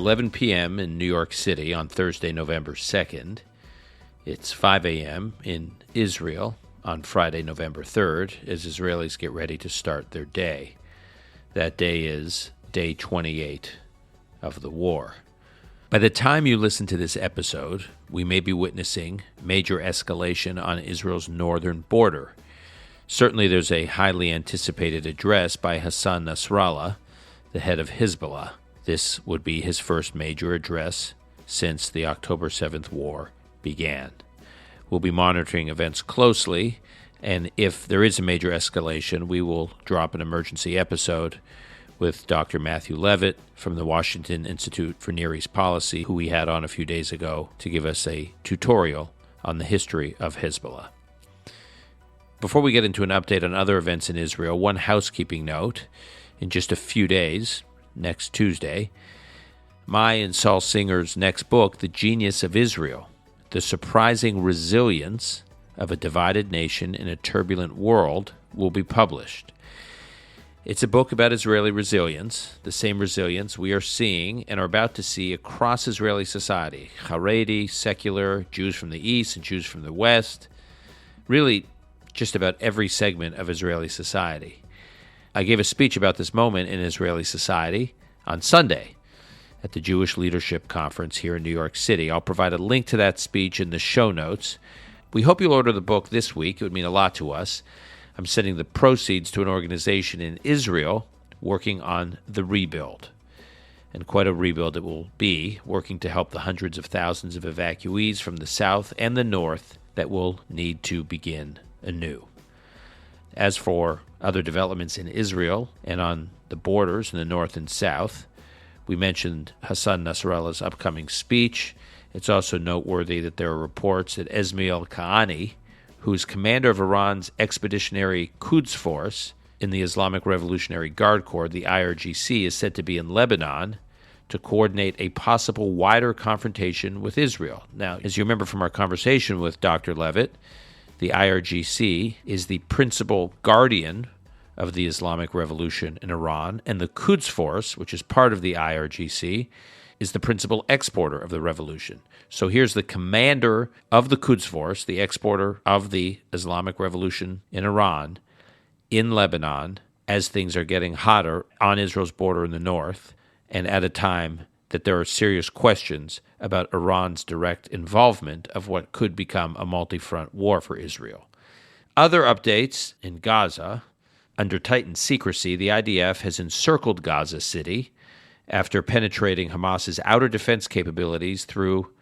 11 p.m. in New York City on Thursday, November 2nd. It's 5 a.m. in Israel on Friday, November 3rd, as Israelis get ready to start their day. That day is day 28 of the war. By the time you listen to this episode, we may be witnessing major escalation on Israel's northern border. Certainly there's a highly anticipated address by Hassan Nasrallah, the head of Hezbollah. This would be his first major address since the October 7th war began. We'll be monitoring events closely, and if there is a major escalation, we will drop an emergency episode with Dr. Matthew Levitt from the Washington Institute for Near East Policy, who we had on a few days ago to give us a tutorial on the history of Hezbollah. Before we get into an update on other events in Israel, one housekeeping note. In just a few days, next Tuesday, my and Saul Singer's next book, The Genius of Israel, The Surprising Resilience of a Divided Nation in a Turbulent World, will be published. It's a book about Israeli resilience, the same resilience we are seeing and are about to see across Israeli society. Haredi, secular, Jews from the East and Jews from the West, really just about every segment of Israeli society. I gave a speech about this moment in Israeli society on Sunday at the Jewish Leadership Conference here in New York City. I'll provide a link to that speech in the show notes. We hope you'll order the book this week. It would mean a lot to us. I'm sending the proceeds to an organization in Israel working on the rebuild. And quite a rebuild it will be, working to help the hundreds of thousands of evacuees from the south and the north that will need to begin anew. As for other developments in Israel and on the borders in the north and south, we mentioned Hassan Nasrallah's upcoming speech. It's also noteworthy that there are reports that Esmail Qaani, who is commander of Iran's Expeditionary Quds Force in the Islamic Revolutionary Guard Corps, the IRGC, is said to be in Lebanon to coordinate a possible wider confrontation with Israel. Now, as you remember from our conversation with Dr. Levitt, the IRGC is the principal guardian of the Islamic Revolution in Iran, and the Quds Force, which is part of the IRGC, is the principal exporter of the revolution. So here's the commander of the Quds Force, the exporter of the Islamic Revolution in Iran, in Lebanon, as things are getting hotter on Israel's border in the north, and at a time that there are serious questions about Iran's direct involvement of what could become a multi-front war for Israel. Other updates in Gaza. Under tightened secrecy, the IDF has encircled Gaza City after penetrating Hamas's outer defense capabilities through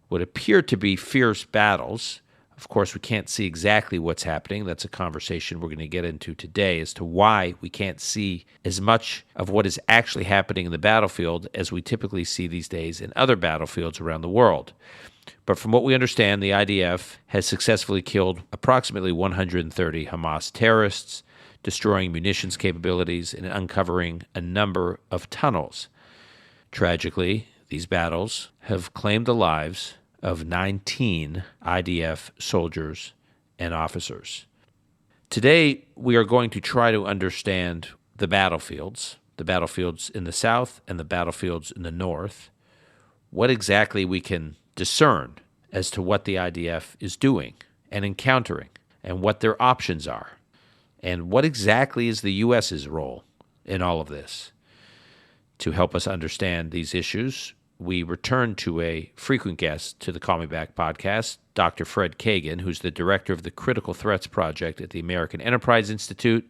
what appear to be fierce battles. Of course, we can't see exactly what's happening. That's a conversation we're going to get into today as to why we can't see as much of what is actually happening in the battlefield as we typically see these days in other battlefields around the world. But from what we understand, the IDF has successfully killed approximately 130 Hamas terrorists, destroying munitions capabilities and uncovering a number of tunnels. Tragically, these battles have claimed the lives of 19 IDF soldiers and officers. Today, we are going to try to understand the battlefields in the south and the battlefields in the north, what exactly we can discern as to what the IDF is doing and encountering, and what their options are, and what exactly is the U.S.'s role in all of this. To help us understand these issues, we return to a frequent guest to the Call Me Back podcast, Dr. Fred Kagan, who's the director of the Critical Threats Project at the American Enterprise Institute,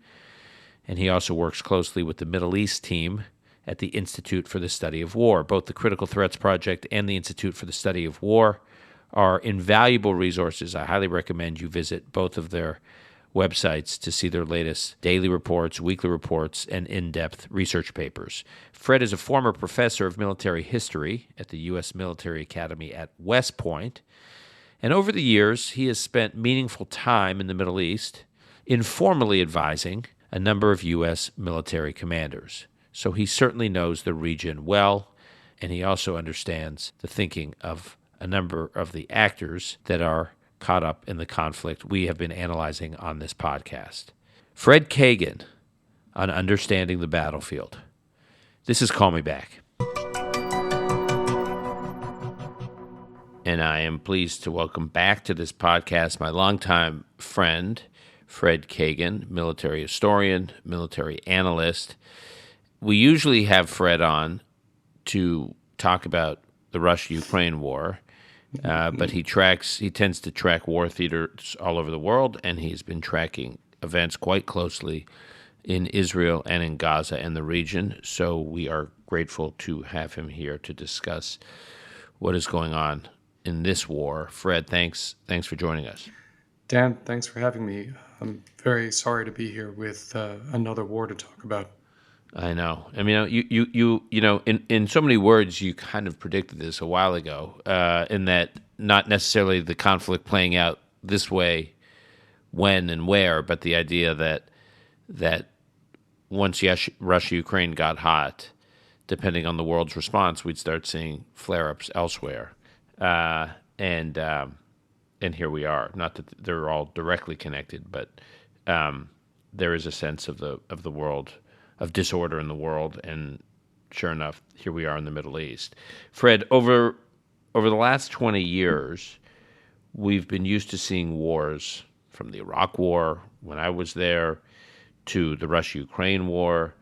and he also works closely with the Middle East team at the Institute for the Study of War. Both the Critical Threats Project and the Institute for the Study of War are invaluable resources. I highly recommend you visit both of their websites to see their latest daily reports, weekly reports, and in-depth research papers. Fred is a former professor of military history at the U.S. Military Academy at West Point, and over the years, he has spent meaningful time in the Middle East, informally advising a number of U.S. military commanders. So he certainly knows the region well, and he also understands the thinking of a number of the actors that are caught up in the conflict we have been analyzing on this podcast. Fred Kagan on understanding the battlefield. This is Call Me Back. and I am pleased to welcome back to this podcast my longtime friend, Fred Kagan, military historian, military analyst. We usually have Fred on to talk about the Russia-Ukraine war, but he tends to track war theaters all over the world, and he's been tracking events quite closely in Israel and in Gaza and the region. So we are grateful to have him here to discuss what is going on in this war. Fred, thanks for joining us. Dan, thanks for having me. I'm very sorry to be here with another war to talk about. I know. I mean, in so many words, you kind of predicted this a while ago, in that not necessarily the conflict playing out this way, when and where, but the idea that once Russia-Ukraine got hot, depending on the world's response, we'd start seeing flare-ups elsewhere, and here we are. Not that they're all directly connected, but there is a sense of the world, of disorder in the world, and sure enough, here we are in the Middle East. Fred, over the last 20 years, we've been used to seeing wars, from the Iraq War, when I was there, to the Russia-Ukraine war.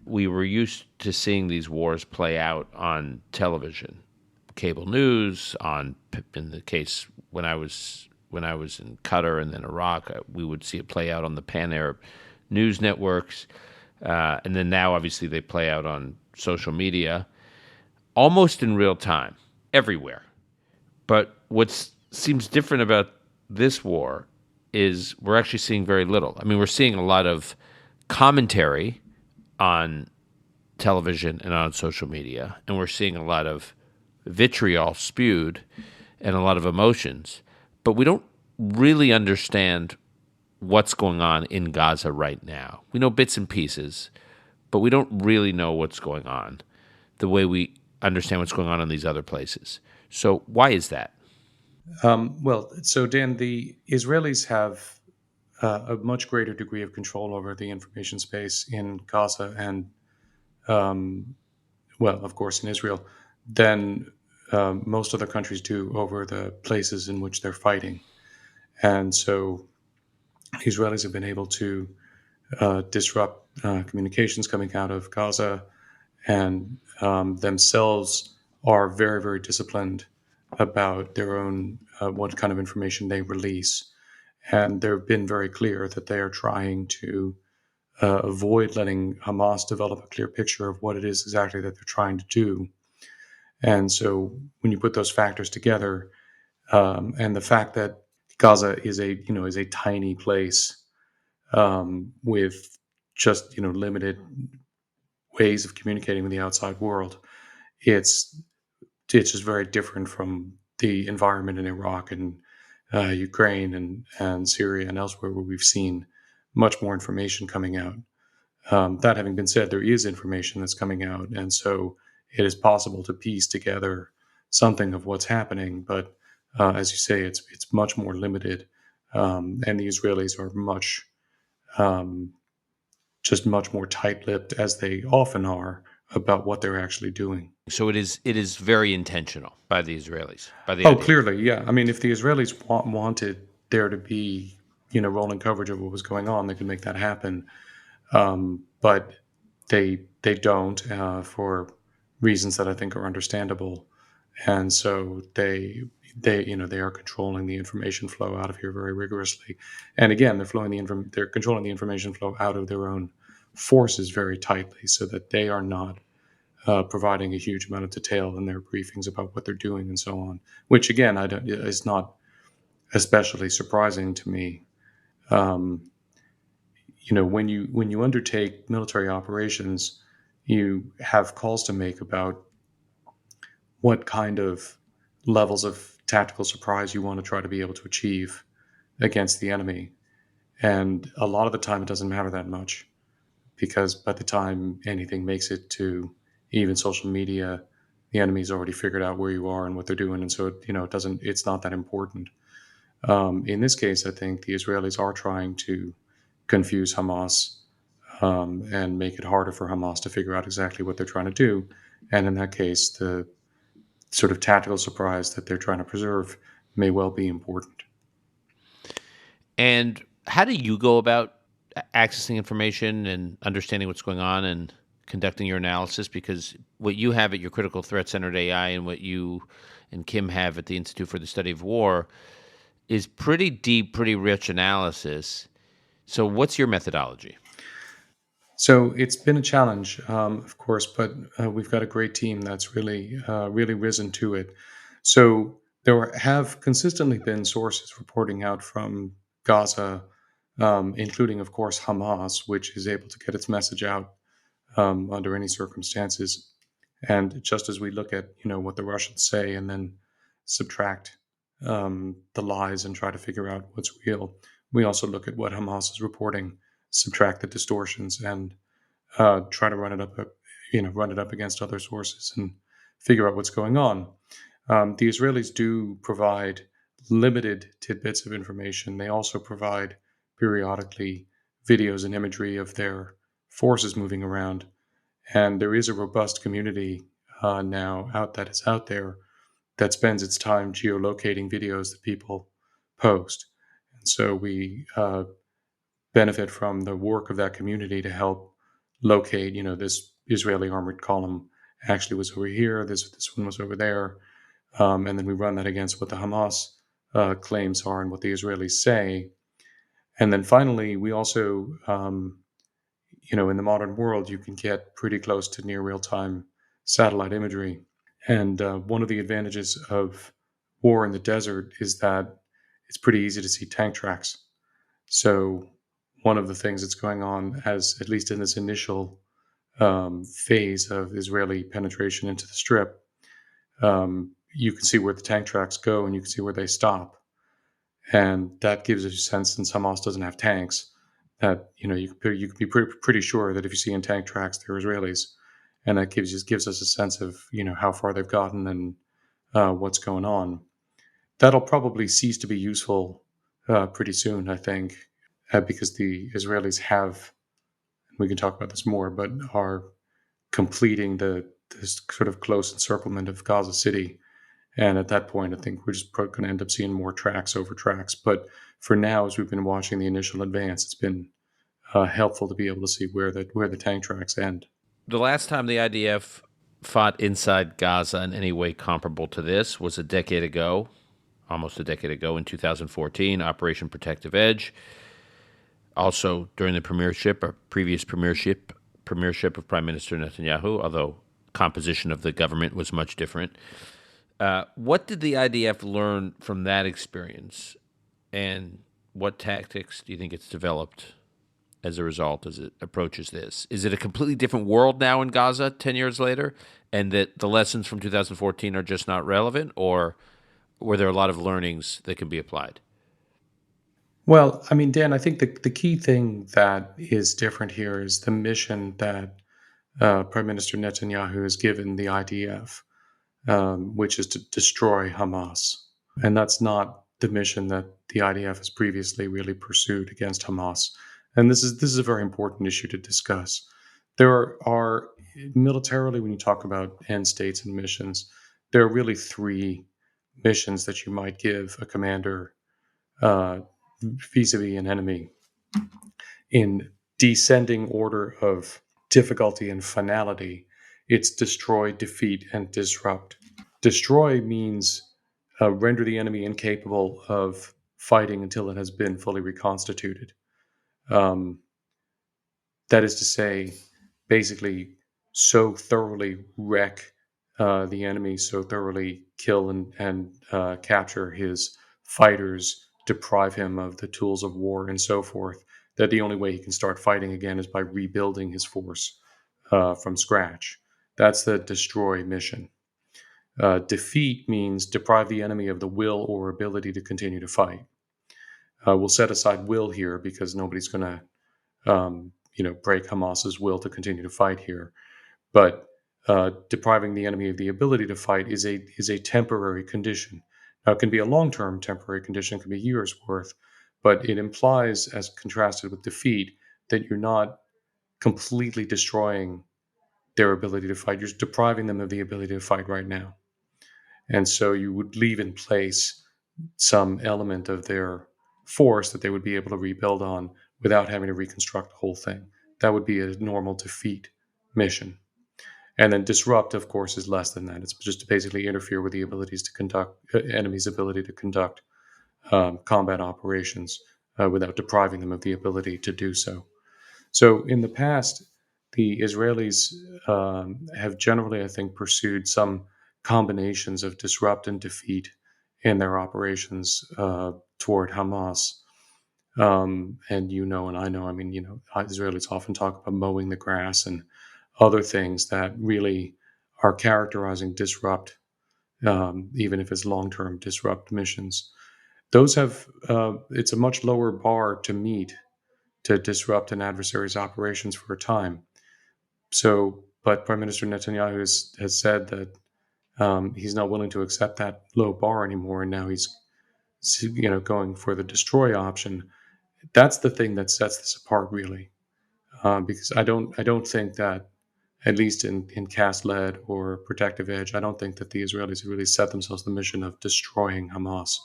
We were used to seeing these wars play out on television, cable news, in the case when I was in Qatar and then Iraq, we would see it play out on the pan-Arab news networks. And then now, obviously, they play out on social media, almost in real time, everywhere. But what seems different about this war is we're actually seeing very little. I mean, we're seeing a lot of commentary on television and on social media, and we're seeing a lot of vitriol spewed and a lot of emotions, but we don't really understand what's going on in Gaza right now. We know bits and pieces, but we don't really know what's going on the way we understand what's going on in these other places. So why is that? So Dan, the Israelis have a much greater degree of control over the information space in Gaza and, of course, in Israel, than most other countries do over the places in which they're fighting. And so Israelis have been able to disrupt communications coming out of Gaza, and themselves are very, very disciplined about their own what kind of information they release. And they've been very clear that they are trying to avoid letting Hamas develop a clear picture of what it is exactly that they're trying to do. And so when you put those factors together, and the fact that Gaza is a tiny place with just limited ways of communicating with the outside world, it's just very different from the environment in Iraq and Ukraine and Syria and elsewhere, where we've seen much more information coming out. That having been said, there is information that's coming out, and so it is possible to piece together something of what's happening. But as you say, it's much more limited, and the Israelis are much more tight-lipped, as they often are, about what they're actually doing. So it is very intentional by the Israelis. Clearly, yeah. I mean, if the Israelis wanted there to be, rolling coverage of what was going on, they could make that happen. But they don't, for reasons that I think are understandable, and so they are controlling the information flow out of here very rigorously. And again, they're controlling the information flow out of their own forces very tightly, so that they are not providing a huge amount of detail in their briefings about what they're doing and so on. Which again, is not especially surprising to me. When you undertake military operations, you have calls to make about what kind of levels of tactical surprise you want to try to be able to achieve against the enemy. And a lot of the time, it doesn't matter that much, because by the time anything makes it to even social media, the enemy's already figured out where you are and what they're doing, and so it's not that important. In this case, I think the Israelis are trying to confuse Hamas and make it harder for Hamas to figure out exactly what they're trying to do. And in that case, the sort of tactical surprise that they're trying to preserve may well be important. And how do you go about accessing information and understanding what's going on and conducting your analysis? Because what you have at your critical threat centered AI and what you and Kim have at the Institute for the Study of War is pretty deep, pretty rich analysis. So, what's your methodology? So it's been a challenge, of course, but we've got a great team that's really risen to it. So there have consistently been sources reporting out from Gaza, including, of course, Hamas, which is able to get its message out under any circumstances. And just as we look at what the Russians say and then subtract the lies and try to figure out what's real, we also look at what Hamas is reporting, subtract the distortions, and try to run it up against other sources and figure out what's going on. The Israelis do provide limited tidbits of information. They also provide periodically videos and imagery of their forces moving around, and there is a robust community now that is out there that spends its time geolocating videos that people post. And so we benefit from the work of that community to help locate, this Israeli armored column actually was over here, this one was over there. And then we run that against what the Hamas claims are and what the Israelis say. And then finally, we also, in the modern world, you can get pretty close to near real time satellite imagery. And one of the advantages of war in the desert is that it's pretty easy to see tank tracks. So one of the things that's going on, as at least in this initial phase of Israeli penetration into the Strip, you can see where the tank tracks go and you can see where they stop. And that gives us a sense, since Hamas doesn't have tanks, that you can be pretty sure that if you see in tank tracks, they're Israelis, and that gives us a sense of how far they've gotten and what's going on. That'll probably cease to be useful pretty soon, I think, because the Israelis have, we can talk about this more, but are completing this sort of close encirclement of Gaza City. And at that point, I think we're just going to end up seeing more tracks over tracks. But for now, as we've been watching the initial advance, it's been helpful to be able to see where the tank tracks end. The last time the IDF fought inside Gaza in any way comparable to this was a decade ago, almost a decade ago in 2014, Operation Protective Edge. Also during the previous premiership of Prime Minister Netanyahu, although composition of the government was much different. What did the IDF learn from that experience, and what tactics do you think it's developed as a result as it approaches this? Is it a completely different world now in Gaza 10 years later, and that the lessons from 2014 are just not relevant, or were there a lot of learnings that can be applied? Well, I mean, Dan, I think the key thing that is different here is the mission that Prime Minister Netanyahu has given the IDF, which is to destroy Hamas. And that's not the mission that the IDF has previously really pursued against Hamas. And this is a very important issue to discuss. There are militarily, when you talk about end states and missions, there are really three missions that you might give a commander vis-a-vis an enemy in descending order of difficulty and finality. It's destroy, defeat, and disrupt. Destroy means render the enemy incapable of fighting until it has been fully reconstituted. That is to say, basically, so thoroughly wreck the enemy, so thoroughly kill and capture his fighters, deprive him of the tools of war and so forth, that the only way he can start fighting again is by rebuilding his force from scratch. That's the destroy mission. Defeat means deprive the enemy of the will or ability to continue to fight. We'll set aside will here because nobody's going to, break Hamas's will to continue to fight here. But depriving the enemy of the ability to fight is a temporary condition. Now, it can be a long-term temporary condition, it can be years worth, but it implies, as contrasted with defeat, that you're not completely destroying their ability to fight. You're depriving them of the ability to fight right now. And so you would leave in place some element of their force that they would be able to rebuild on without having to reconstruct the whole thing. That would be a normal defeat mission. And then disrupt, of course, is less than that. It's just to basically interfere with the abilities to conduct enemy's ability to conduct combat operations without depriving them of the ability to do so. So in the past, the Israelis have generally, I think, pursued some combinations of disrupt and defeat in their operations toward Hamas. And and I know, Israelis often talk about mowing the grass and other things that really are characterizing disrupt, even if it's long-term disrupt missions. Those it's a much lower bar to meet to disrupt an adversary's operations for a time. So, but Prime Minister Netanyahu has said that he's not willing to accept that low bar anymore, and now he's going for the destroy option. That's the thing that sets this apart, really, because I don't think that, at least in cast lead or protective edge, I don't think that the Israelis have really set themselves the mission of destroying Hamas.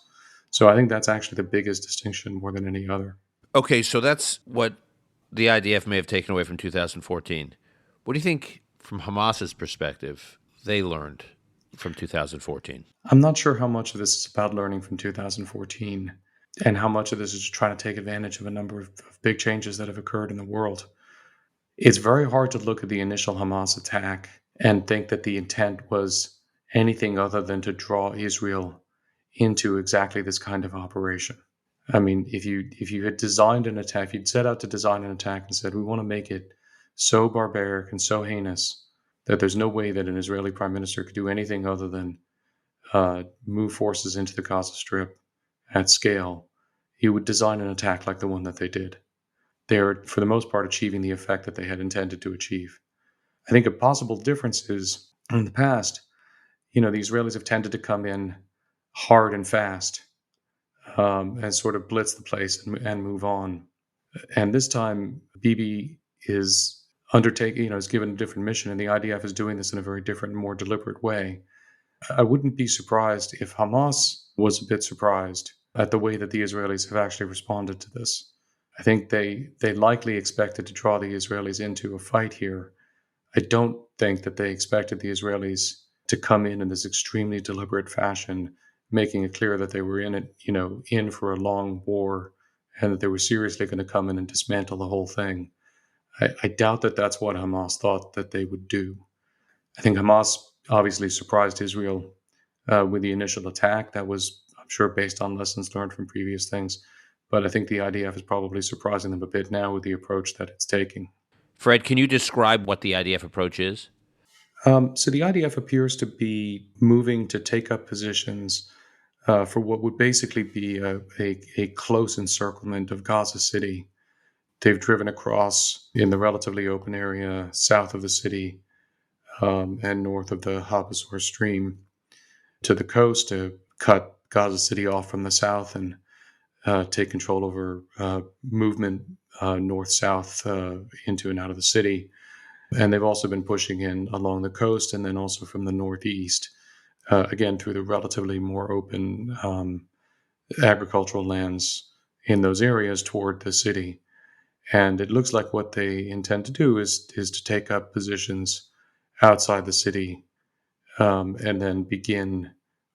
So I think that's actually the biggest distinction more than any other. Okay, so that's what the IDF may have taken away from 2014. What do you think, from Hamas's perspective, they learned from 2014? I'm not sure how much of this is about learning from 2014 and how much of this is just trying to take advantage of a number of big changes that have occurred in the world. It's very hard to look at the initial Hamas attack and think that the intent was anything other than to draw Israel into exactly this kind of operation. I mean, if you had designed an attack, if you'd set out to design an attack and said, we want to make it so barbaric and so heinous that there's no way that an Israeli prime minister could do anything other than move forces into the Gaza Strip at scale, he would design an attack like the one that they did. They are, for the most part, achieving the effect that they had intended to achieve. I think a possible difference is in the past, the Israelis have tended to come in hard and fast and sort of blitz the place and move on. And this time, Bibi is undertaking, is given a different mission, and the IDF is doing this in a very different, more deliberate way. I wouldn't be surprised if Hamas was a bit surprised at the way that the Israelis have actually responded to this. I think they likely expected to draw the Israelis into a fight here. I don't think that they expected the Israelis to come in this extremely deliberate fashion, making it clear that they were in it, in for a long war, and that they were seriously going to come in and dismantle the whole thing. I doubt that that's what Hamas thought that they would do. I think Hamas obviously surprised Israel with the initial attack. That was, I'm sure, based on lessons learned from previous things. But I think the IDF is probably surprising them a bit now with the approach that it's taking. Fred, can you describe what the IDF approach is? So the IDF appears to be moving to take up positions for what would basically be a close encirclement of Gaza City. They've driven across in the relatively open area south of the city and north of the Habasor Stream to the coast to cut Gaza City off from the south and take control over movement north-south into and out of the city. And they've also been pushing in along the coast and then also from the northeast, again, through the relatively more open agricultural lands in those areas toward the city. And it looks like what they intend to do is to take up positions outside the city and then begin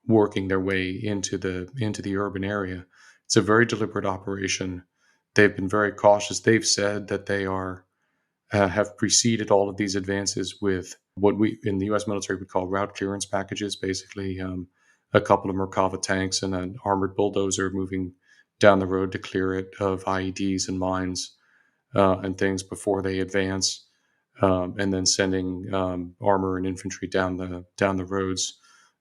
working their way into the urban area. It's a very deliberate operation. They've been very cautious. They've said that they are have preceded all of these advances with what we in the U.S. military would call route clearance packages. Basically, a couple of Merkava tanks and an armored bulldozer moving down the road to clear it of IEDs and mines and things before they advance. And then sending armor and infantry down the roads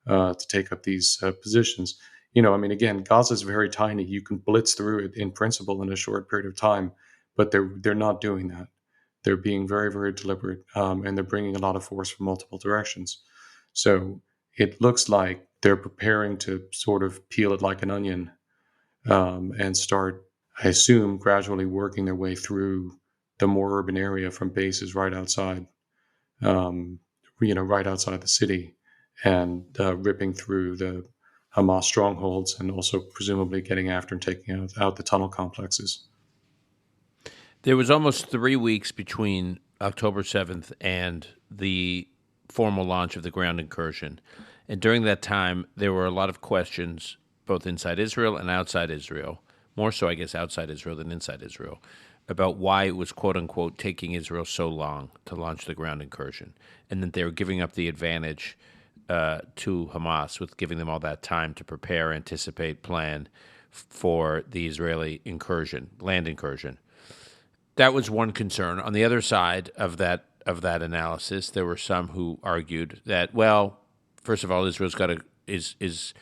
to take up these positions. Again, Gaza is very tiny. You can blitz through it in principle in a short period of time, but they're not doing that. They're being very, very deliberate, and they're bringing a lot of force from multiple directions. So it looks like they're preparing to sort of peel it like an onion and start, I assume, gradually working their way through the more urban area from bases right outside, right outside the city, and ripping through the Hamas strongholds, and also presumably getting after and taking out the tunnel complexes. There was almost 3 weeks between October 7th and the formal launch of the ground incursion. And during that time, there were a lot of questions, both inside Israel and outside Israel, more so, I guess, outside Israel than inside Israel, about why it was, quote unquote, taking Israel so long to launch the ground incursion, and that they were giving up the advantage to Hamas with giving them all that time to prepare, anticipate, plan for the Israeli incursion, land incursion. That was one concern. On the other side of that analysis, there were some who argued that, well, first of all, Israel's got is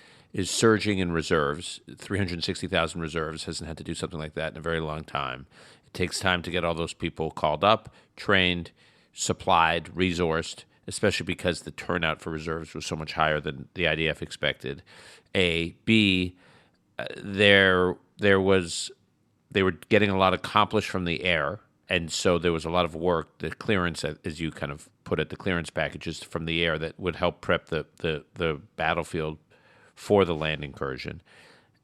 surging in reserves. 360,000 reserves, hasn't had to do something like that in a very long time. It takes time to get all those people called up, trained, supplied, resourced, especially because the turnout for reserves was so much higher than the IDF expected. B, there was they were getting a lot accomplished from the air, and so there was a lot of work, the clearance, as you kind of put it, the clearance packages from the air that would help prep the battlefield for the land incursion.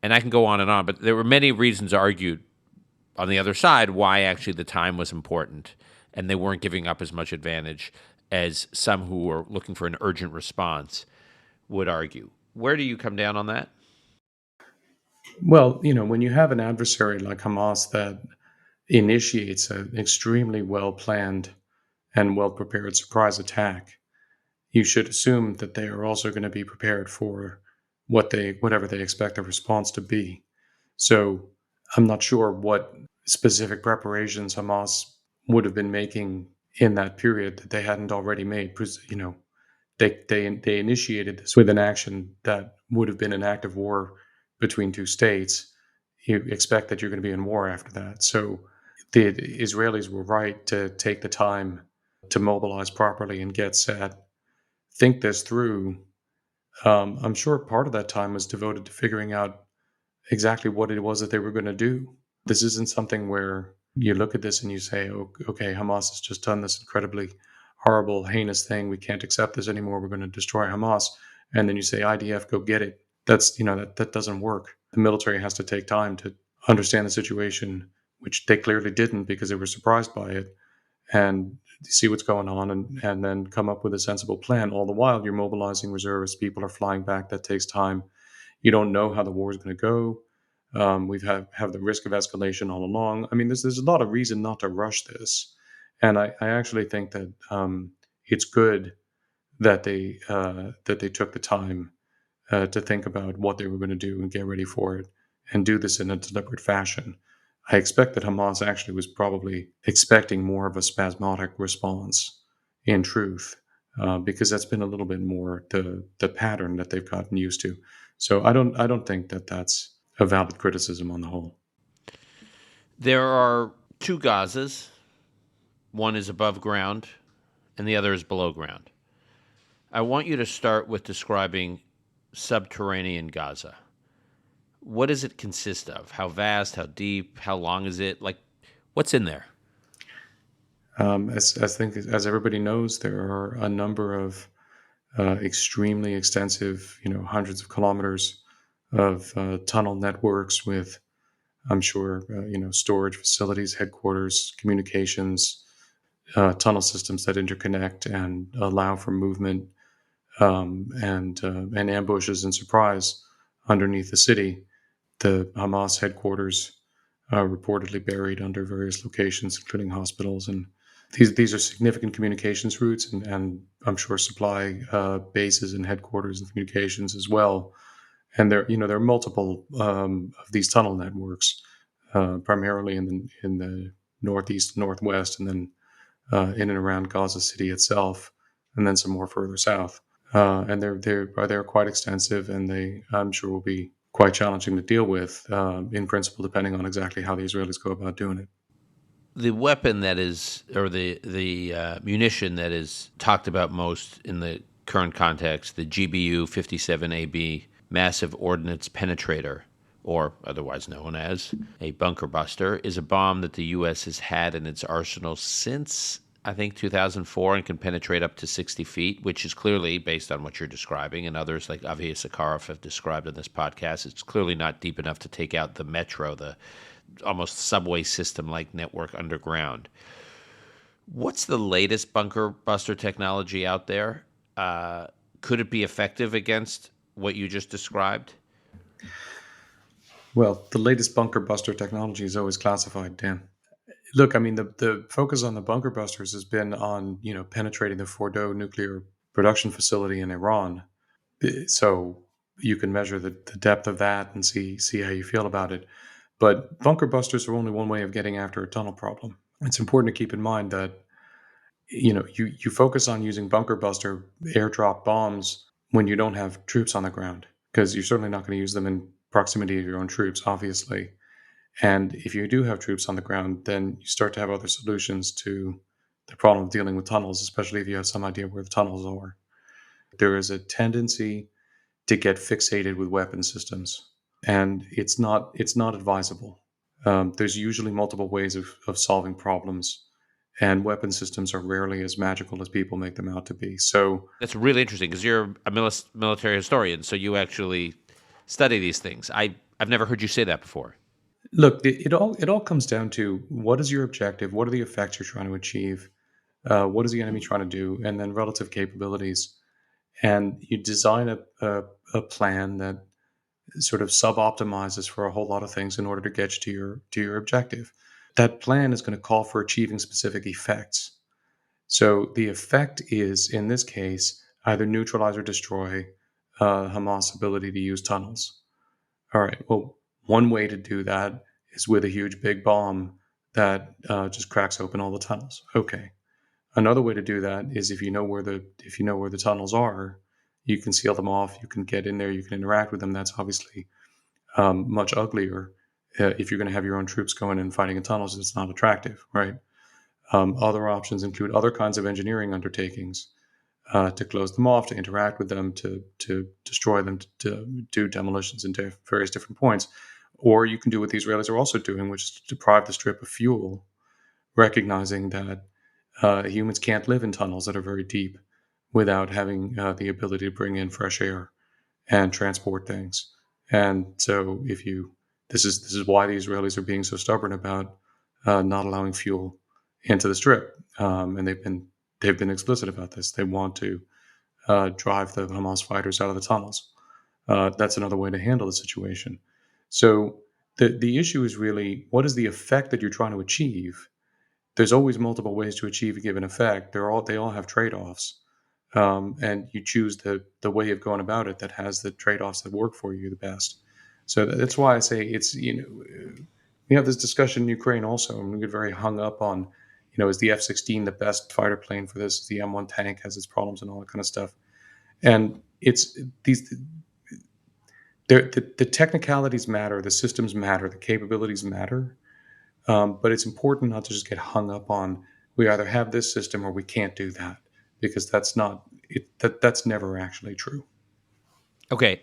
And I can go on, but there were many reasons argued on the other side why actually the time was important, and they weren't giving up as much advantage as some who were looking for an urgent response would argue. Where do you come down on that? Well, when you have an adversary like Hamas that initiates an extremely well-planned and well-prepared surprise attack, you should assume that they are also going to be prepared for whatever they expect the response to be. So I'm not sure what specific preparations Hamas would have been making in that period that they hadn't already made. They initiated this with an action that would have been an act of war between two states. You expect that you're going to be in war after that. So the Israelis were right to take the time to mobilize properly and get set, think this through. I'm sure part of that time was devoted to figuring out exactly what it was that they were going to do. This isn't something where you look at this and you say, oh, okay, Hamas has just done this incredibly horrible, heinous thing. We can't accept this anymore. We're going to destroy Hamas. And then you say, IDF, go get it. That doesn't work. The military has to take time to understand the situation, which they clearly didn't because they were surprised by it, and see what's going on, and then come up with a sensible plan. All the while, you're mobilizing reservists. People are flying back. That takes time. You don't know how the war is going to go. We've have the risk of escalation all along. I mean, there's a lot of reason not to rush this, and I actually think that it's good that they took the time to think about what they were going to do and get ready for it, and do this in a deliberate fashion. I expect that Hamas actually was probably expecting more of a spasmodic response, in truth, because that's been a little bit more the pattern that they've gotten used to. So I don't think that that's a valid criticism on the whole. There are two Gazas. One is above ground, and the other is below ground. I want you to start with describing subterranean Gaza. What does it consist of? How vast? How deep? How long is it? Like, what's in there? As everybody knows, there are a number of extremely extensive, hundreds of kilometers of tunnel networks with, I'm sure, storage facilities, headquarters, communications, tunnel systems that interconnect and allow for movement, and ambushes and surprise underneath the city. The Hamas headquarters are reportedly buried under various locations, including hospitals, and these are significant communications routes, and I'm sure supply bases and headquarters and communications as well. And there are multiple of these tunnel networks, primarily in the northeast, northwest, and then in and around Gaza City itself, and then some more further south. And they're quite extensive, and I'm sure will be quite challenging to deal with, in principle, depending on exactly how the Israelis go about doing it. The weapon that is, or the munition that is talked about most in the current context, the GBU 57AB massive ordnance penetrator, or otherwise known as a bunker buster, is a bomb that the U.S. has had in its arsenal since I think, 2004 and can penetrate up to 60 feet, which is clearly, based on what you're describing, and others like Avi Sakharov have described in this podcast, it's clearly not deep enough to take out the metro, the almost subway system-like network underground. What's the latest bunker buster technology out there? Could it be effective against what you just described? Well, the latest bunker buster technology is always classified, Dan. Look, I mean, the focus on the bunker busters has been on, penetrating the Fordow nuclear production facility in Iran. So you can measure the depth of that and see how you feel about it. But bunker busters are only one way of getting after a tunnel problem. It's important to keep in mind that you focus on using bunker buster airdrop bombs when you don't have troops on the ground, because you're certainly not going to use them in proximity of your own troops, obviously. And if you do have troops on the ground, then you start to have other solutions to the problem of dealing with tunnels, especially if you have some idea where the tunnels are. There is a tendency to get fixated with weapon systems, and it's not advisable. There's usually multiple ways of solving problems, and weapon systems are rarely as magical as people make them out to be. So That's really interesting because you're a military historian, so you actually study these things. I've never heard you say that before. look, it all comes down to what is your objective, what are the effects you're trying to achieve, what is the enemy trying to do, and then relative capabilities. And you design a plan that sort of sub-optimizes for a whole lot of things in order to get you to your objective. That plan is going to call for achieving specific effects. So the effect is, in this case, either neutralize or destroy Hamas' ability to use tunnels. All right. Well, one way to do that is with a huge big bomb that just cracks open all the tunnels. Okay. Another way to do that is if you know where the tunnels are, you can seal them off. You can get in there. You can interact with them. That's obviously much uglier. If you're going to have your own troops going and fighting in tunnels, it's not attractive, right? Other options include other kinds of engineering undertakings to close them off, to interact with them, to destroy them, to do demolitions into various different points. Or you can do what the Israelis are also doing, which is to deprive the strip of fuel, recognizing that humans can't live in tunnels that are very deep without having the ability to bring in fresh air and transport things. And so, this is why the Israelis are being so stubborn about not allowing fuel into the strip, and they've been explicit about this. They want to drive the Hamas fighters out of the tunnels. That's another way to handle the situation. So the issue is really, what is the effect that you're trying to achieve? There's always multiple ways to achieve a given effect. They all have trade-offs, and you choose the way of going about it that has the trade-offs that work for you the best. So that's why I say it's, we have this discussion in Ukraine also, and we get very hung up on, is the F-16 the best fighter plane for this? The M1 tank has its problems and all that kind of stuff. And it's the technicalities matter, the systems matter, the capabilities matter. But it's important not to just get hung up on, we either have this system or we can't do that, because that's not it. That's never actually true. Okay,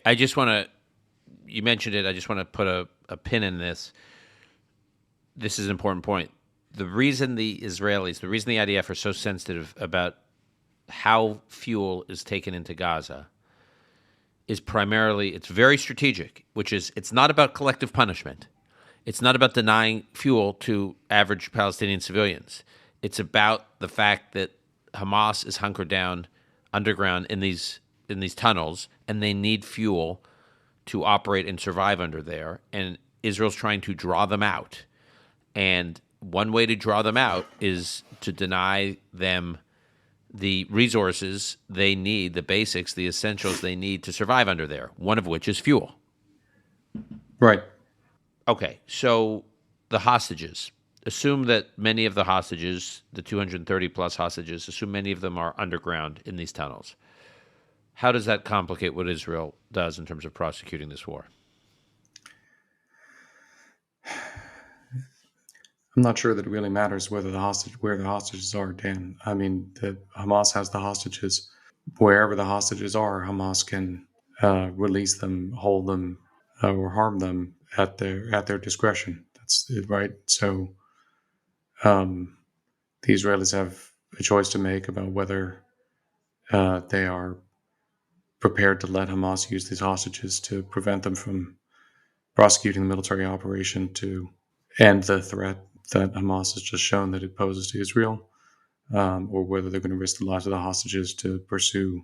you mentioned it, I just want to put a pin in this. This is an important point. The reason the IDF are so sensitive about how fuel is taken into Gaza is primarily, it's very strategic, which is, it's not about collective punishment. It's not about denying fuel to average Palestinian civilians. It's about the fact that Hamas is hunkered down underground in these tunnels, and they need fuel to operate and survive under there. And Israel's trying to draw them out. And one way to draw them out is to deny them the resources they need, the basics, the essentials they need to survive under there, one of which is fuel. Right. Okay, so the hostages. Assume that many of the hostages, the 230 plus hostages, assume many of them are underground in these tunnels. How does that complicate what Israel does in terms of prosecuting this war? I'm not sure that it really matters where the hostages are, Dan. I mean, Hamas has the hostages. Wherever the hostages are, Hamas can release them, hold them, or harm them at their discretion. That's it, right. So the Israelis have a choice to make about whether they are prepared to let Hamas use these hostages to prevent them from prosecuting the military operation to end the threat that Hamas has just shown that it poses to Israel, or whether they're going to risk the lives of the hostages to pursue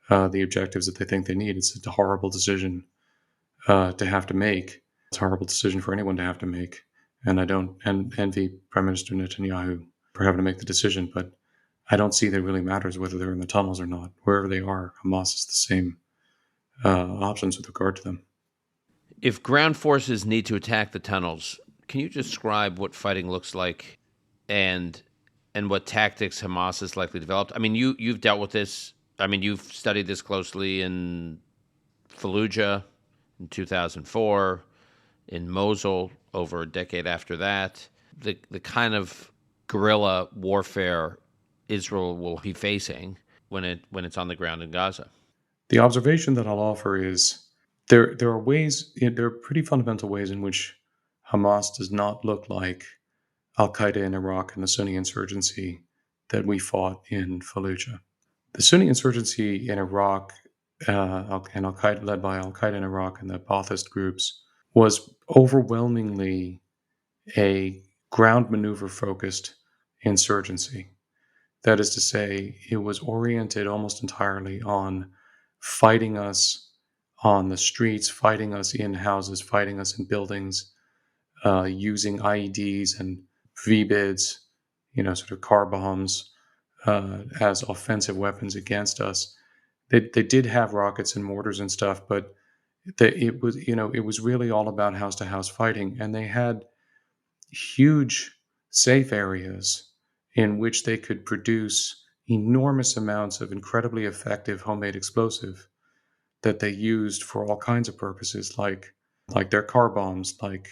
the objectives that they think they need. It's a horrible decision to have to make. It's a horrible decision for anyone to have to make. And I don't envy Prime Minister Netanyahu for having to make the decision, but I don't see that it really matters whether they're in the tunnels or not. Wherever they are, Hamas has the same options with regard to them. If ground forces need to attack the tunnels, can you describe what fighting looks like and what tactics Hamas is likely developed? I mean, you've dealt with this. I mean, you've studied this closely in Fallujah in 2004, in Mosul over a decade after that. The kind of guerrilla warfare Israel will be facing when it's on the ground in Gaza. The observation that I'll offer is there are ways, there are pretty fundamental ways in which Hamas does not look like Al Qaeda in Iraq and the Sunni insurgency that we fought in Fallujah. The Sunni insurgency in Iraq and Al Qaeda, led by Al Qaeda in Iraq and the Ba'athist groups, was overwhelmingly a ground maneuver focused insurgency. That is to say, it was oriented almost entirely on fighting us on the streets, fighting us in houses, fighting us in buildings, using IEDs and VBIDs, sort of car bombs, as offensive weapons against us. They did have rockets and mortars and stuff, but it was really all about house to house fighting, and they had huge safe areas in which they could produce enormous amounts of incredibly effective homemade explosive that they used for all kinds of purposes, like their car bombs, like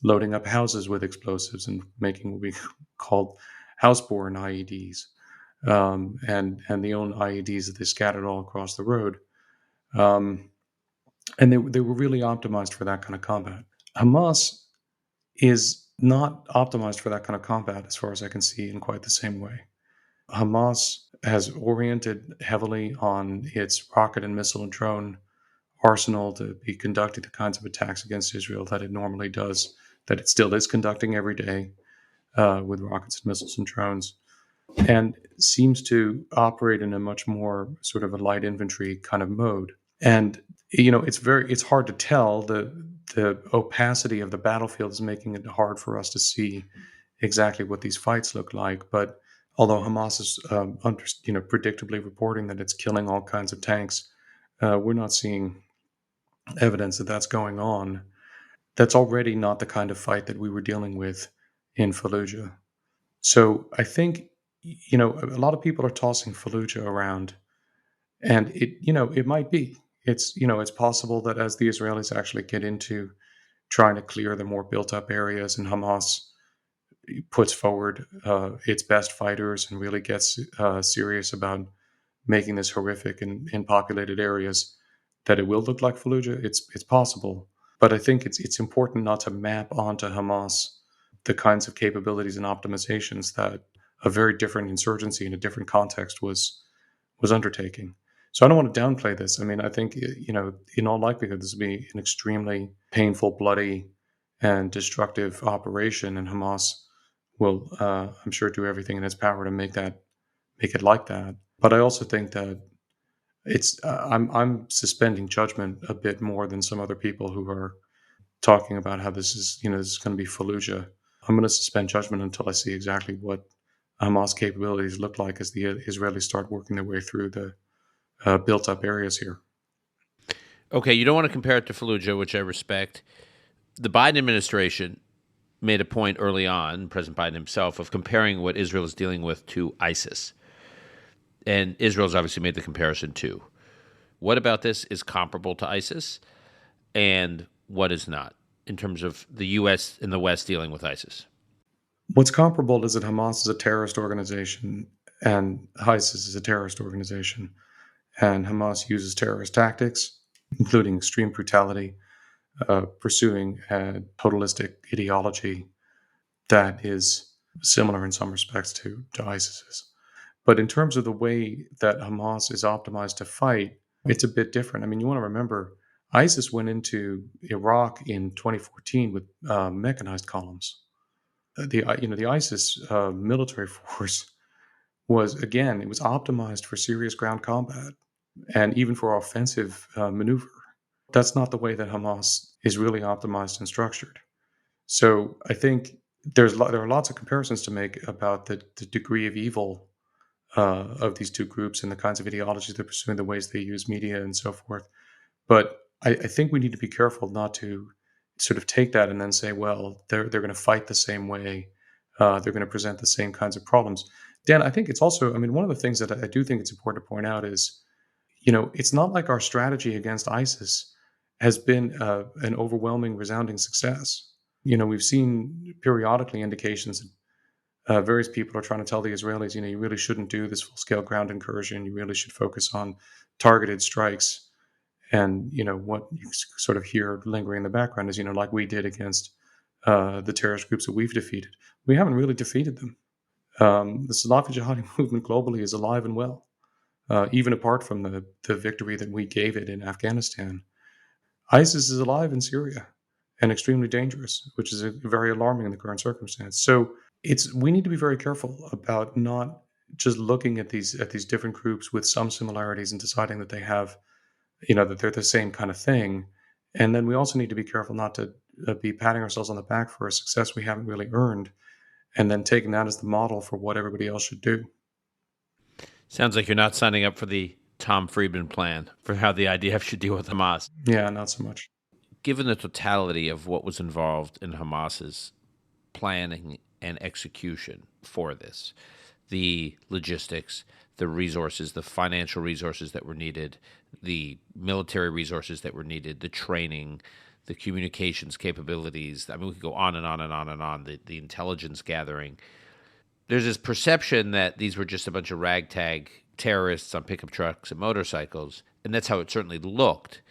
loading up houses with explosives and making what we called houseborne IEDs, and the own IEDs that they scattered all across the road. And they were really optimized for that kind of combat. Hamas is not optimized for that kind of combat, as far as I can see, in quite the same way. Hamas has oriented heavily on its rocket and missile and drone arsenal to be conducting the kinds of attacks against Israel that it normally does, that it still is conducting every day with rockets and missiles and drones, and seems to operate in a much more sort of a light infantry kind of mode. And it's hard to tell. The opacity of the battlefield is making it hard for us to see exactly what these fights look like. But although Hamas is predictably reporting that it's killing all kinds of tanks, we're not seeing evidence that that's going on. That's already not the kind of fight that we were dealing with in Fallujah. So I think a lot of people are tossing Fallujah around, and it might be. It's possible that as the Israelis actually get into trying to clear the more built-up areas, and Hamas puts forward its best fighters and really gets serious about making this horrific in populated areas, that it will look like Fallujah. It's possible, but I think it's important not to map onto Hamas the kinds of capabilities and optimizations that a very different insurgency in a different context was undertaking. So I don't want to downplay this. I mean, I think, in all likelihood, this will be an extremely painful, bloody, and destructive operation, and Hamas will, I'm sure, do everything in its power to make it like that. But I also think that I'm suspending judgment a bit more than some other people who are talking about how this is going to be Fallujah. I'm going to suspend judgment until I see exactly what Hamas capabilities look like as the Israelis start working their way through the built-up areas here. Okay, you don't want to compare it to Fallujah, which I respect. The Biden administration made a point early on, President Biden himself, of comparing what Israel is dealing with to ISIS. And Israel's obviously made the comparison too. What about this is comparable to ISIS, and what is not, in terms of the U.S. and the West dealing with ISIS? What's comparable is that Hamas is a terrorist organization and ISIS is a terrorist organization. And Hamas uses terrorist tactics, including extreme brutality, pursuing a totalistic ideology that is similar in some respects to ISIS's. But in terms of the way that Hamas is optimized to fight, it's a bit different. I mean, you want to remember ISIS went into Iraq in 2014 with mechanized columns. The ISIS military force was, again, it was optimized for serious ground combat and even for offensive maneuver. That's not the way that Hamas is really optimized and structured. So I think there are lots of comparisons to make about the degree of evil of these two groups and the kinds of ideologies they're pursuing, the ways they use media and so forth. But I think we need to be careful not to sort of take that and then say, well, they're going to fight the same way. They're going to present the same kinds of problems. Dan, I think it's also, I mean, one of the things that I do think it's important to point out is, it's not like our strategy against ISIS has been an overwhelming, resounding success. We've seen periodically indications that various people are trying to tell the Israelis, you really shouldn't do this full-scale ground incursion. You really should focus on targeted strikes. And, what you sort of hear lingering in the background is, like we did against the terrorist groups that we've defeated. We haven't really defeated them. The Salafi Jihadi movement globally is alive and well, even apart from the victory that we gave it in Afghanistan. ISIS is alive in Syria and extremely dangerous, which is very alarming in the current circumstance. So we need to be very careful about not just looking at these different groups with some similarities and deciding that they have, that they're the same kind of thing. And then we also need to be careful not to be patting ourselves on the back for a success we haven't really earned, and then taking that as the model for what everybody else should do. Sounds like you're not signing up for the Tom Friedman plan for how the IDF should deal with Hamas. Yeah, not so much. Given the totality of what was involved in Hamas's planning and execution for this, the logistics, the resources, the financial resources that were needed, the military resources that were needed, the training, the communications capabilities. I mean, we could go on and on and on and on, the intelligence gathering. There's this perception that these were just a bunch of ragtag terrorists on pickup trucks and motorcycles, and that's how it certainly looked.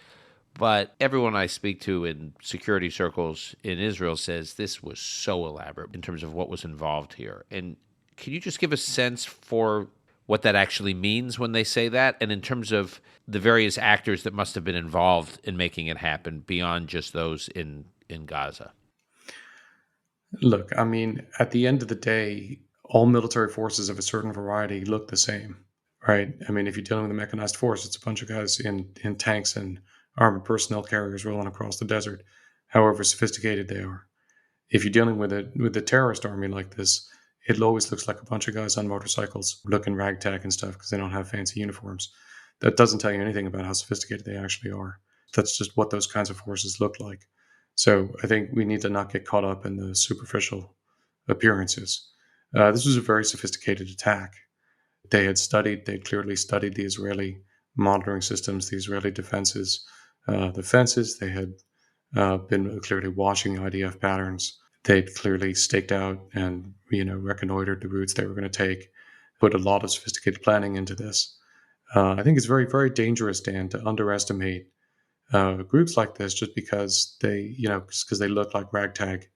But everyone I speak to in security circles in Israel says this was so elaborate in terms of what was involved here. And can you just give a sense for what that actually means when they say that, and in terms of the various actors that must have been involved in making it happen beyond just those in Gaza? Look, I mean, at the end of the day, all military forces of a certain variety look the same, right? I mean, if you're dealing with a mechanized force, it's a bunch of guys in tanks and armored personnel carriers rolling across the desert, however sophisticated they are. If you're dealing with a terrorist army like this, it always looks like a bunch of guys on motorcycles looking ragtag and stuff because they don't have fancy uniforms. That doesn't tell you anything about how sophisticated they actually are. That's just what those kinds of forces look like. So I think we need to not get caught up in the superficial appearances. This was a very sophisticated attack. They clearly studied the Israeli monitoring systems, the Israeli defenses, the fences. They had been clearly watching IDF patterns. They'd clearly staked out and reconnoitered the routes they were going to take. Put a lot of sophisticated planning into this. I think it's very, very dangerous, Dan, to underestimate groups like this just because they look like ragtag,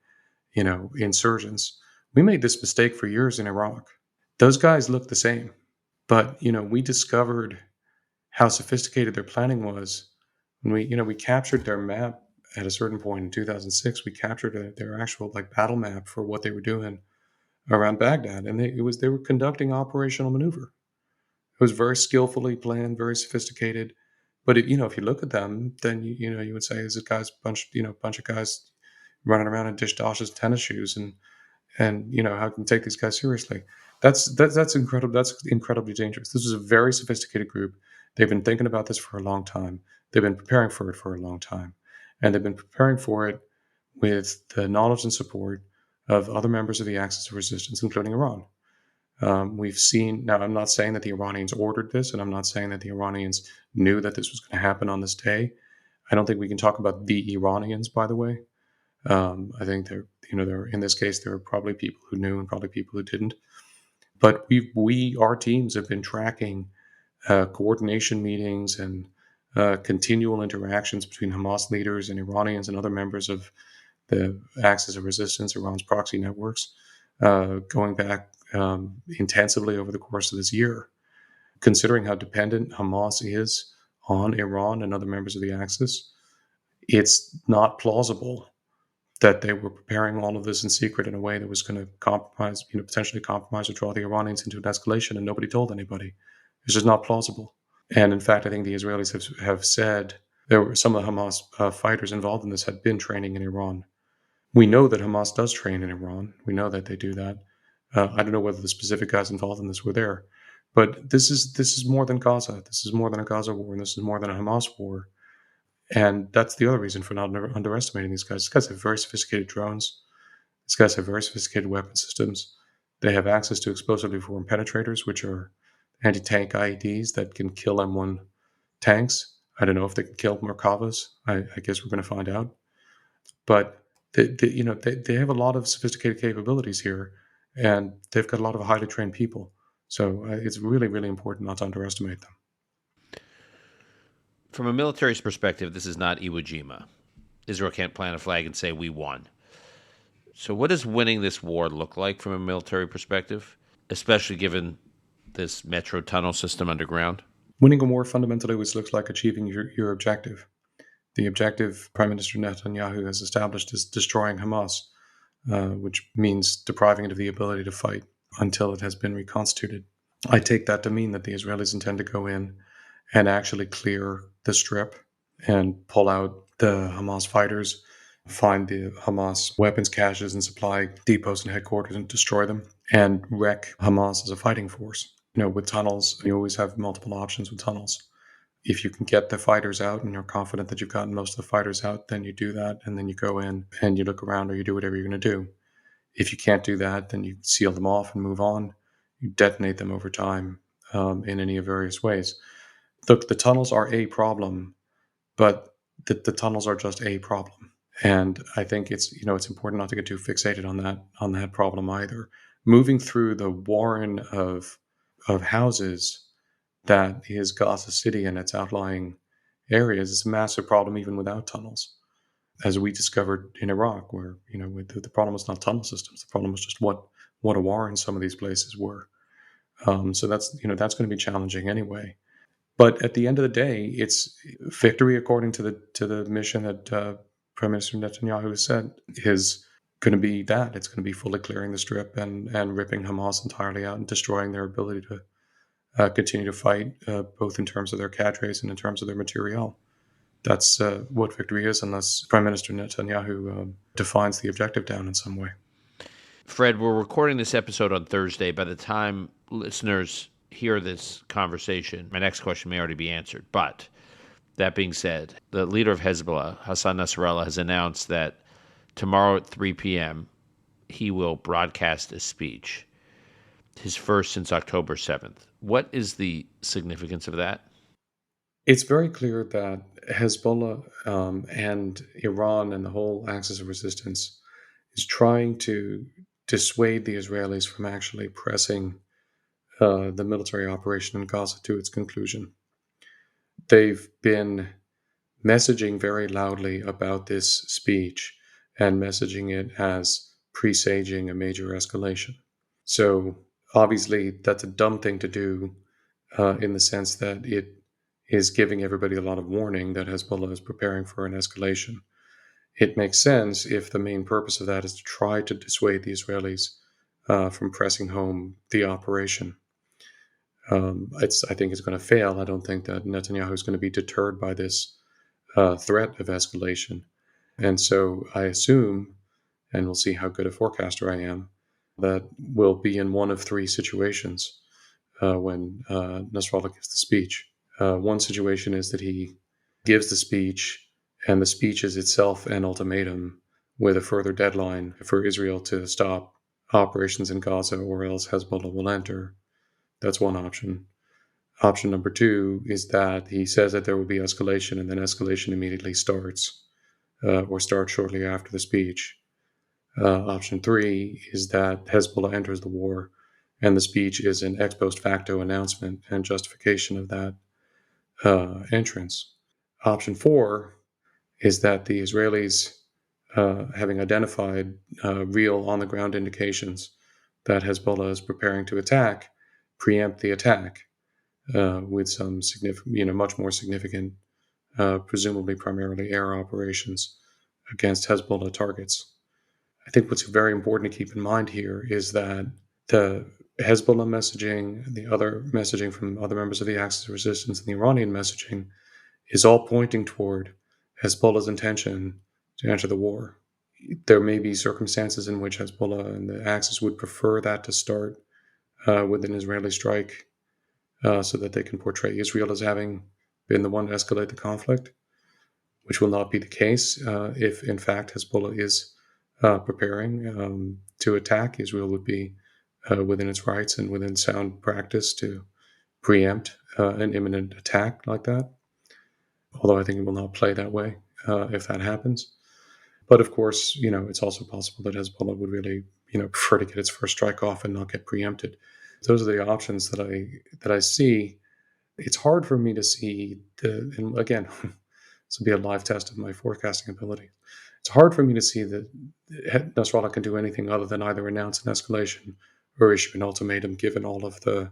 insurgents. We made this mistake for years in Iraq. Those guys look the same, but we discovered how sophisticated their planning was when we captured their map at a certain point in 2006. We captured their actual battle map for what they were doing around Baghdad, and they were conducting operational maneuver. It was very skillfully planned, very sophisticated. But if you look at them, then you would say, "Is this guy's bunch of guys running around in dish dashes, tennis shoes, and how can you take these guys seriously?" That's incredible. That's incredibly dangerous. This is a very sophisticated group. They've been thinking about this for a long time. They've been preparing for it for a long time, and they've been preparing for it with the knowledge and support of other members of the Axis of Resistance, including Iran. We've seen, now I'm not saying that the Iranians ordered this, and I'm not saying that the Iranians knew that this was going to happen on this day. I don't think we can talk about the Iranians, by the way. I think in this case, there are probably people who knew and probably people who didn't. But our teams have been tracking coordination meetings and continual interactions between Hamas leaders and Iranians and other members of the Axis of Resistance, Iran's proxy networks, going back intensively over the course of this year. Considering how dependent Hamas is on Iran and other members of the Axis, it's not plausible that they were preparing all of this in secret in a way that was going to compromise, potentially compromise or draw the Iranians into an escalation, and nobody told anybody. It's just not plausible. And in fact, I think the Israelis have said there were some of the Hamas fighters involved in this had been training in Iran. We know that Hamas does train in Iran. We know that they do that. I don't know whether the specific guys involved in this were there, but this is more than Gaza. This is more than a Gaza war, and this is more than a Hamas war. And that's the other reason for not underestimating these guys. These guys have very sophisticated drones. These guys have very sophisticated weapon systems. They have access to explosively formed penetrators, which are anti-tank IEDs that can kill M1 tanks. I don't know if they can kill Merkavas. I guess we're going to find out. But they have a lot of sophisticated capabilities here, and they've got a lot of highly trained people. So it's really, really important not to underestimate them. From a military's perspective, this is not Iwo Jima. Israel can't plant a flag and say we won. So what does winning this war look like from a military perspective, especially given this metro tunnel system underground? Winning a war fundamentally looks like achieving your objective. The objective Prime Minister Netanyahu has established is destroying Hamas, which means depriving it of the ability to fight until it has been reconstituted. I take that to mean that the Israelis intend to go in and actually clear the strip and pull out the Hamas fighters, find the Hamas weapons caches and supply depots and headquarters and destroy them, and wreck Hamas as a fighting force. With tunnels, you always have multiple options with tunnels. If you can get the fighters out and you're confident that you've gotten most of the fighters out, then you do that, and then you go in and you look around or you do whatever you're going to do. If you can't do that, then you seal them off and move on. You detonate them over time in any of various ways. Look, the tunnels are a problem, but the tunnels are just a problem. And I think it's important not to get too fixated on that problem either. Moving through the warren of houses that is Gaza City and its outlying areas is a massive problem even without tunnels, as we discovered in Iraq, where the problem was not tunnel systems. The problem was just what a warren some of these places were. So that's going to be challenging anyway. But at the end of the day, it's victory according to the mission that Prime Minister Netanyahu has said is going to be that. It's going to be fully clearing the strip and ripping Hamas entirely out and destroying their ability to continue to fight, both in terms of their cadres and in terms of their materiel. That's what victory is, unless Prime Minister Netanyahu defines the objective down in some way. Fred, we're recording this episode on Thursday. By the time listeners hear this conversation, my next question may already be answered. But that being said, the leader of Hezbollah, Hassan Nasrallah, has announced that tomorrow at 3 p.m., he will broadcast a speech, his first since October 7th. What is the significance of that? It's very clear that Hezbollah and Iran and the whole axis of resistance is trying to dissuade the Israelis from actually pressing the military operation in Gaza to its conclusion. They've been messaging very loudly about this speech and messaging it as presaging a major escalation. So obviously that's a dumb thing to do in the sense that it is giving everybody a lot of warning that Hezbollah is preparing for an escalation. It makes sense if the main purpose of that is to try to dissuade the Israelis from pressing home the operation. I think it's going to fail. I don't think that Netanyahu is going to be deterred by this threat of escalation. And so I assume, and we'll see how good a forecaster I am, that we'll be in one of three situations when Nasrallah gives the speech. One situation is that he gives the speech, and the speech is itself an ultimatum with a further deadline for Israel to stop operations in Gaza, or else Hezbollah will enter. That's one option. Option number two is that he says that there will be escalation, and then escalation immediately starts, or starts shortly after the speech. Option three is that Hezbollah enters the war, and the speech is an ex post facto announcement and justification of that entrance. Option four is that the Israelis, having identified real on-the-ground indications that Hezbollah is preparing to attack, preempt the attack with some significant, much more significant, presumably primarily air operations against Hezbollah targets. I think what's very important to keep in mind here is that the Hezbollah messaging, the other messaging from other members of the Axis of Resistance, and the Iranian messaging is all pointing toward Hezbollah's intention to enter the war. There may be circumstances in which Hezbollah and the Axis would prefer that to start with an Israeli strike so that they can portray Israel as having been the one to escalate the conflict, which will not be the case if, in fact, Hezbollah is preparing to attack. Israel would be within its rights and within sound practice to preempt an imminent attack like that, although I think it will not play that way if that happens. But of course, it's also possible that Hezbollah would really, prefer to get its first strike off and not get preempted. Those are the options that I see. It's hard for me to see and again, this will be a live test of my forecasting ability. It's hard for me to see that Nasrallah can do anything other than either announce an escalation or issue an ultimatum, given all of the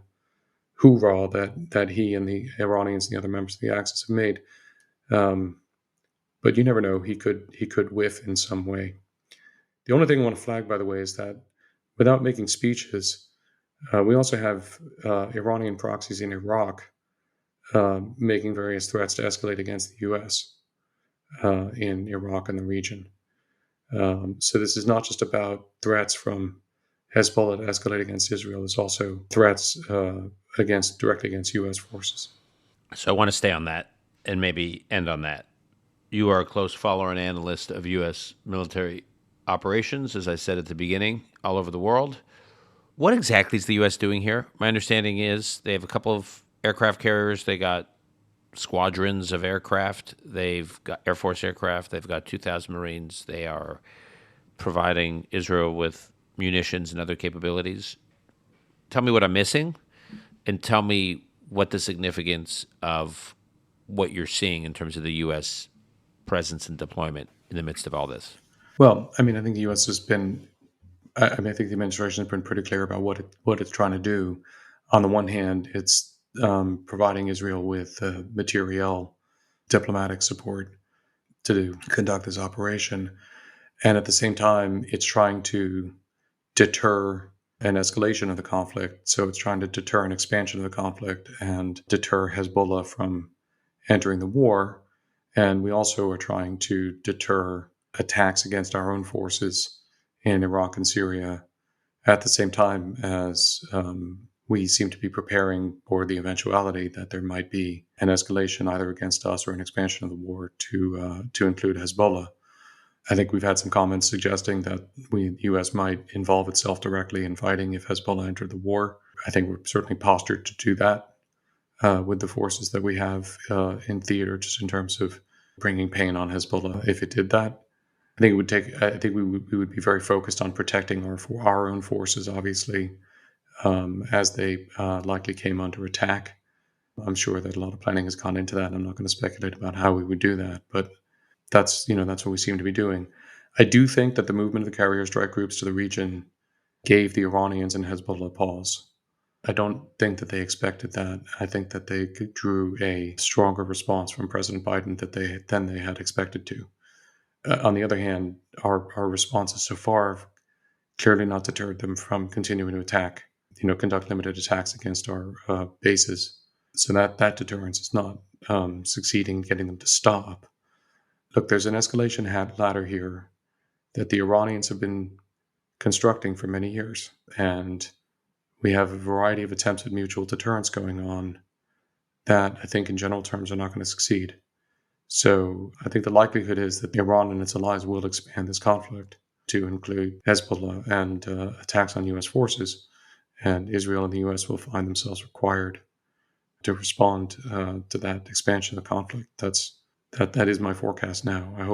hoorah that he and the Iranians and the other members of the Axis have made. But you never know. He could whiff in some way. The only thing I want to flag, by the way, is that without making speeches, we also have Iranian proxies in Iraq making various threats to escalate against the U.S. In Iraq and the region. So this is not just about threats from Hezbollah to escalate against Israel. It's also threats directly against U.S. forces. So I want to stay on that and maybe end on that. You are a close follower and analyst of U.S. military operations, as I said at the beginning, all over the world. What exactly is the U.S. doing here? My understanding is they have a couple of aircraft carriers. They got squadrons of aircraft. They've got Air Force aircraft. They've got 2,000 Marines. They are providing Israel with munitions and other capabilities. Tell me what I'm missing, and tell me what the significance of what you're seeing in terms of the U.S. presence and deployment in the midst of all this. Well, I think the U.S. has been. I think the administration has been pretty clear about what it's trying to do. On the one hand, it's providing Israel with material, diplomatic support to conduct this operation, and at the same time, it's trying to deter an escalation of the conflict. So it's trying to deter an expansion of the conflict and deter Hezbollah from entering the war. And we also are trying to deter attacks against our own forces in Iraq and Syria at the same time as we seem to be preparing for the eventuality that there might be an escalation either against us or an expansion of the war to include Hezbollah. I think we've had some comments suggesting that the U.S. might involve itself directly in fighting if Hezbollah entered the war. I think we're certainly postured to do that with the forces that we have in theater, just in terms of bringing pain on Hezbollah if it did that. I think we would be very focused on protecting our own forces, obviously, as they likely came under attack. I'm sure that a lot of planning has gone into that. I'm not going to speculate about how we would do that, but that's what we seem to be doing. I do think that the movement of the carrier strike groups to the region gave the Iranians and Hezbollah a pause. I don't think that they expected that. I think that they drew a stronger response from President Biden than they had expected to. On the other hand, our responses so far have clearly not deterred them from continuing to attack, conduct limited attacks against our bases. So that deterrence is not succeeding in getting them to stop. Look, there's an escalation ladder here that the Iranians have been constructing for many years, and we have a variety of attempts at mutual deterrence going on that I think in general terms are not going to succeed. So I think the likelihood is that Iran and its allies will expand this conflict to include Hezbollah and attacks on U.S. forces, and Israel and the U.S. will find themselves required to respond to that expansion of the conflict. That is my forecast now. I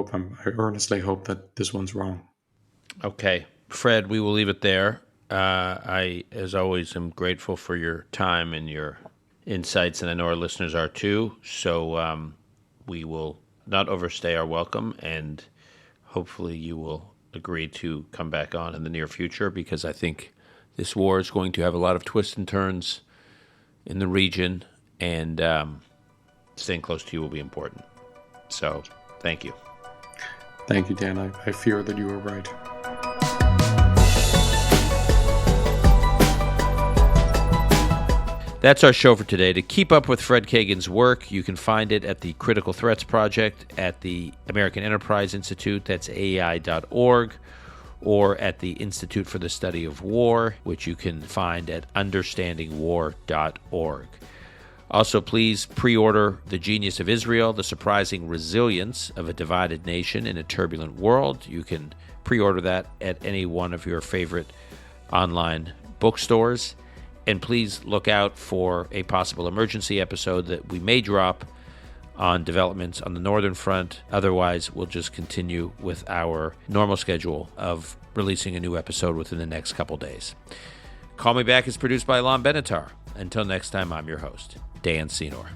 earnestly hope that this one's wrong. Okay, Fred, we will leave it there. I, as always, am grateful for your time and your insights, and I know our listeners are too. So we will not overstay our welcome, and hopefully you will agree to come back on in the near future, because I think This war is going to have a lot of twists and turns in the region, and staying close to you will be important. So, thank you. Thank you, Dan. I fear that you were right. That's our show for today. To keep up with Fred Kagan's work, you can find it at the Critical Threats Project at the American Enterprise Institute, that's AEI.org, or at the Institute for the Study of War, which you can find at understandingwar.org. Also, please pre-order The Genius of Israel, The Surprising Resilience of a Divided Nation in a Turbulent World. You can pre-order that at any one of your favorite online bookstores. And please look out for a possible emergency episode that we may drop on developments on the Northern Front. Otherwise, we'll just continue with our normal schedule of releasing a new episode within the next couple days. Call Me Back is produced by Alon Benatar. Until next time, I'm your host, Dan Senor.